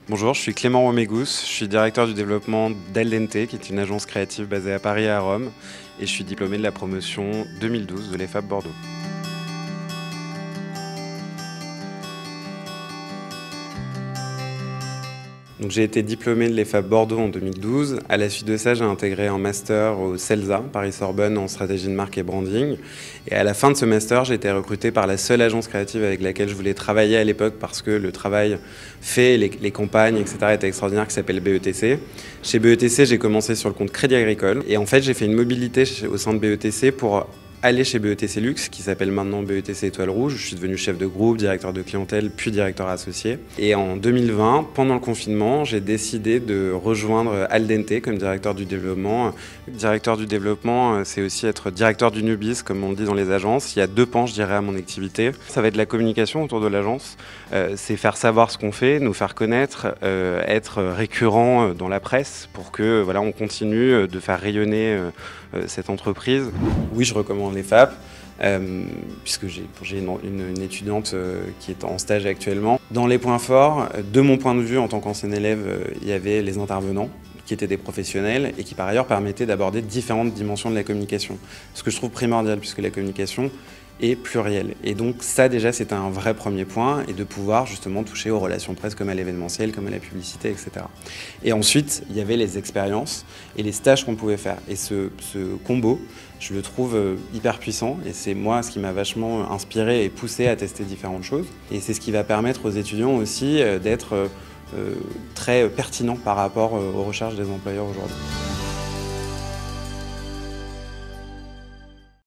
Bonjour, je suis Clément Romégous, je suis directeur du développement d'Aldente, qui est une agence créative basée à Paris et à Rome, et je suis diplômé de la promotion 2012 de l'EFAP Bordeaux. Donc, j'ai été diplômé de l'EFAP Bordeaux en 2012. À la suite de ça, j'ai intégré un master au CELSA, Paris-Sorbonne, en stratégie de marque et branding. Et à la fin de ce master, j'ai été recruté par la seule agence créative avec laquelle je voulais travailler à l'époque parce que le travail fait, les campagnes, etc. était extraordinaire, qui s'appelle BETC. Chez BETC, j'ai commencé sur le compte Crédit Agricole. Et en fait, j'ai fait une mobilité au sein de BETC pour aller chez BETC Luxe, qui s'appelle maintenant BETC Étoile Rouge. Je suis devenu chef de groupe, directeur de clientèle, puis directeur associé. Et en 2020, pendant le confinement, j'ai décidé de rejoindre Aldente comme directeur du développement. Directeur du développement, c'est aussi être directeur du Newbiz, comme on le dit dans les agences. Il y a deux pans, je dirais, à mon activité. Ça va être la communication autour de l'agence. C'est faire savoir ce qu'on fait, nous faire connaître, être récurrent dans la presse pour que voilà, on continue de faire rayonner cette entreprise. Oui, je recommande l'EFAP, puisque j'ai une étudiante qui est en stage actuellement. Dans les points forts, de mon point de vue en tant qu'ancien élève, il y avait les intervenants qui étaient des professionnels et qui par ailleurs permettaient d'aborder différentes dimensions de la communication. Ce que je trouve primordial, puisque la communication est plurielle. Et donc ça déjà c'était un vrai premier point, et de pouvoir justement toucher aux relations presse comme à l'événementiel, comme à la publicité, etc. Et ensuite il y avait les expériences et les stages qu'on pouvait faire. Et ce combo, je le trouve hyper puissant, et c'est moi ce qui m'a vachement inspiré et poussé à tester différentes choses. Et c'est ce qui va permettre aux étudiants aussi d'être très pertinents par rapport aux recherches des employeurs aujourd'hui.